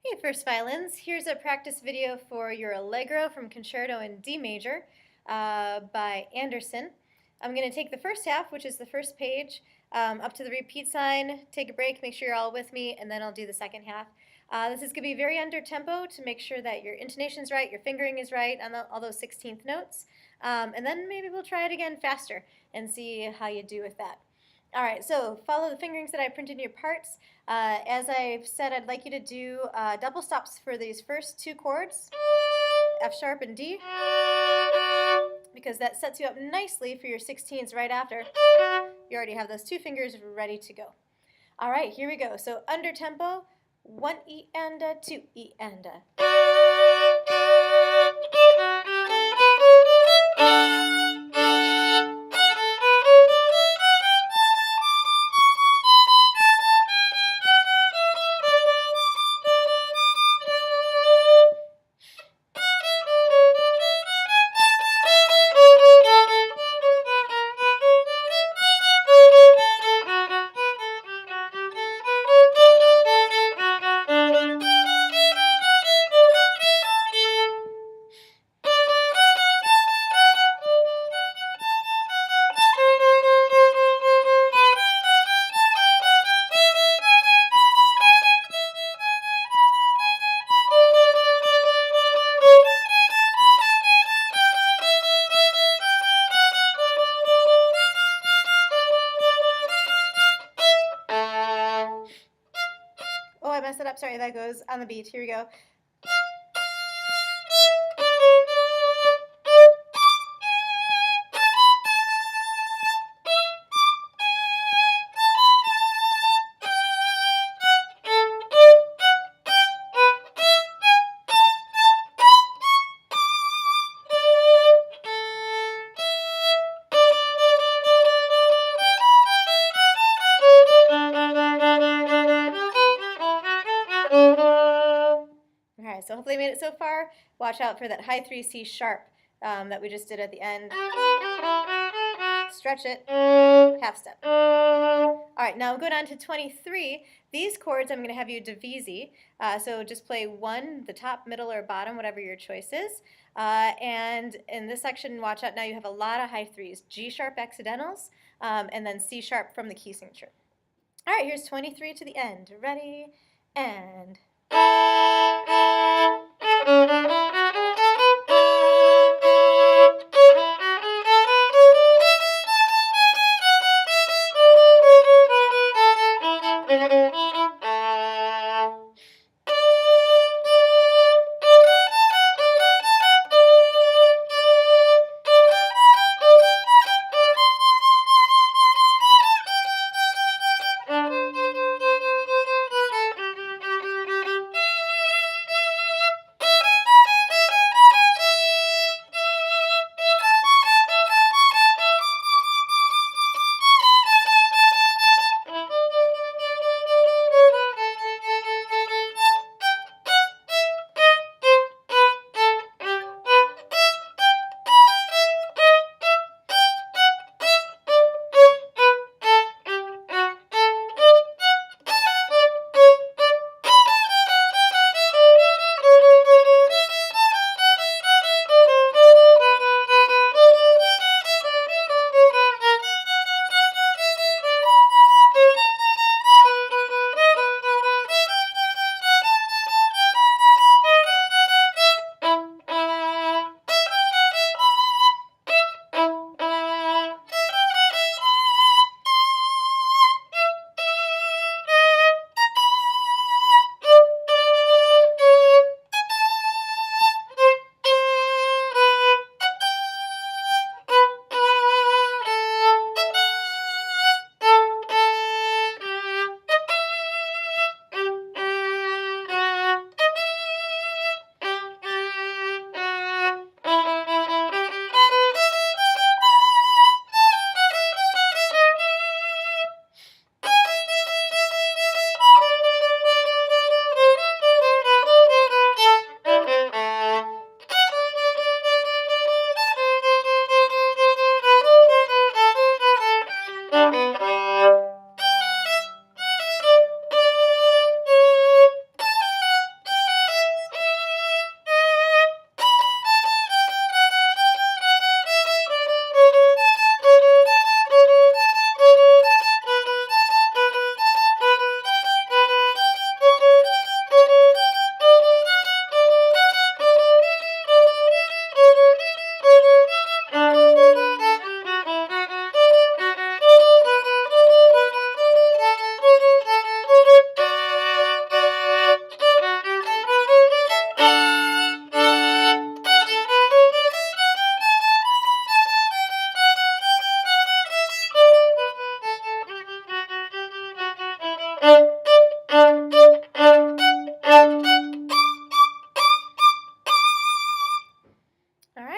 Hey, First Violins. Here's a practice video for your Allegro from Concerto in D major by Anderssen. I'm going to take the first half, which is the first page, up to the repeat sign, take a break, make sure you're all with me, and then I'll do the second half. This is going to be very under tempo to make sure that your intonation's right, your fingering is right on all those 16th notes. And then maybe we'll try it again faster and see how you do with that. All right, so follow the fingerings that I printed in your parts. As I've said, I'd like you to do double stops for these first two chords, F sharp and D, because that sets you up nicely for your 16s right after. You already have those two fingers ready to go. All right, here we go. So under tempo, 1 E and a, 2 E and a. Oh, I messed it up. Sorry, that goes on the beat. Here we go. So hopefully you made it so far. Watch out for that high 3 C sharp that we just did at the end. Stretch it, half step. All right, now go down to 23. These chords I'm going to have you divisi. So just play one, the top, middle, or bottom, whatever your choice is. And in this section, watch out, now you have a lot of high 3s. G sharp accidentals, and then C sharp from the key signature. All right, here's 23 to the end. Ready, and...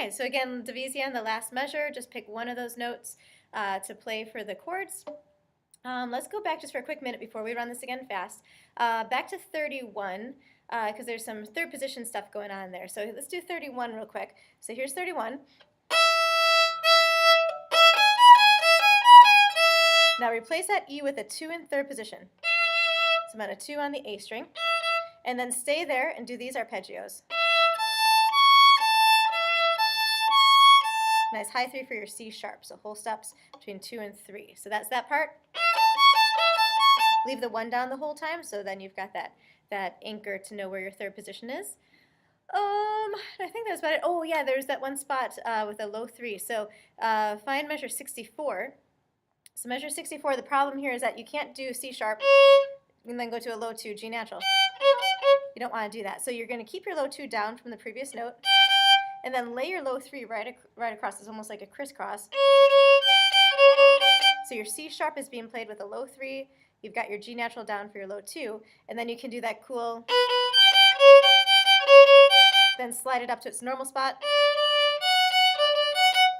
right, so again, division, the last measure, just pick one of those notes to play for the chords. Let's go back just for a quick minute before we run this again fast. Back to 31, because there's some third position stuff going on there. So let's do 31 real quick. So here's 31. Now replace that E with a 2 in third position. So I'm on a 2 on the A string. And then stay there and do these arpeggios. Nice high 3 for your C sharp, so whole steps between 2 and 3. So that's that part. Leave the 1 down the whole time, so then you've got that anchor to know where your third position is. I think that's about it. Oh yeah, there's that one spot with a low 3. So find measure 64. So measure 64, the problem here is that you can't do C sharp and then go to a low 2, G natural. You don't want to do that. So you're going to keep your low 2 down from the previous note, and then lay your low 3 right across. It's almost like a crisscross. So your C sharp is being played with a low 3. You've got your G natural down for your low 2, and then you can do that cool, then slide it up to its normal spot.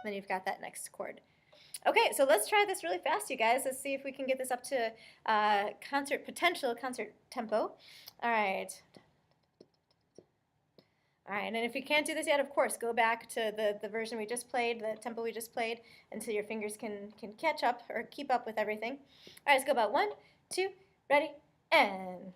Then you've got that next chord. Okay, so let's try this really fast, you guys. Let's see if we can get this up to concert potential, concert tempo. All right. All right, and if you can't do this yet, of course, go back to the version we just played, the tempo we just played, until your fingers can catch up or keep up with everything. All right, let's go about 1, 2, ready, and...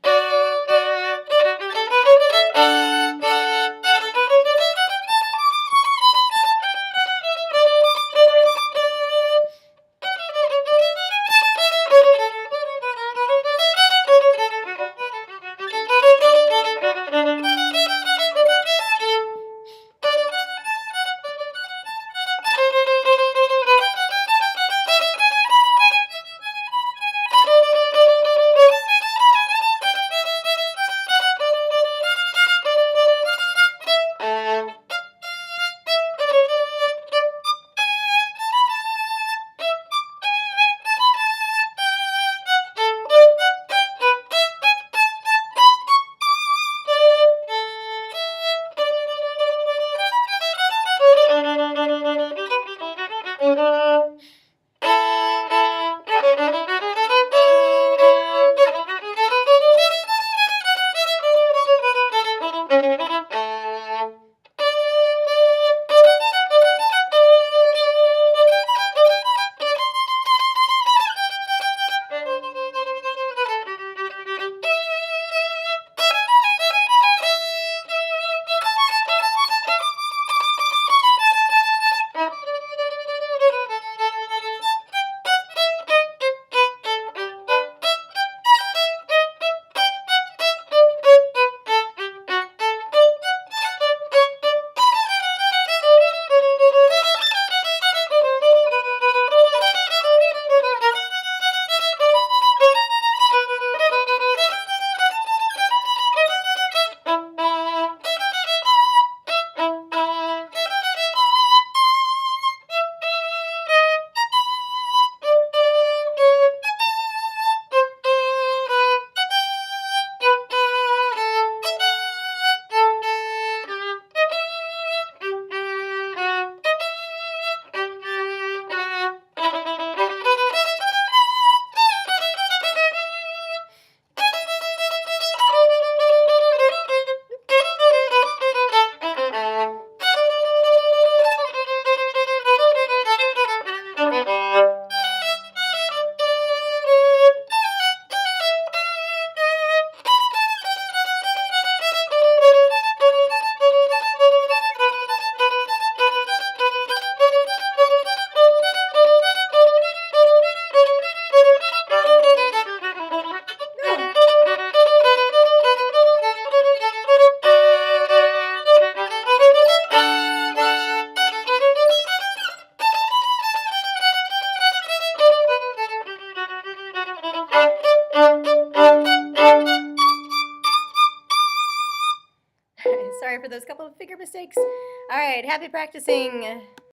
Sorry for those couple of finger mistakes. All right, happy practicing.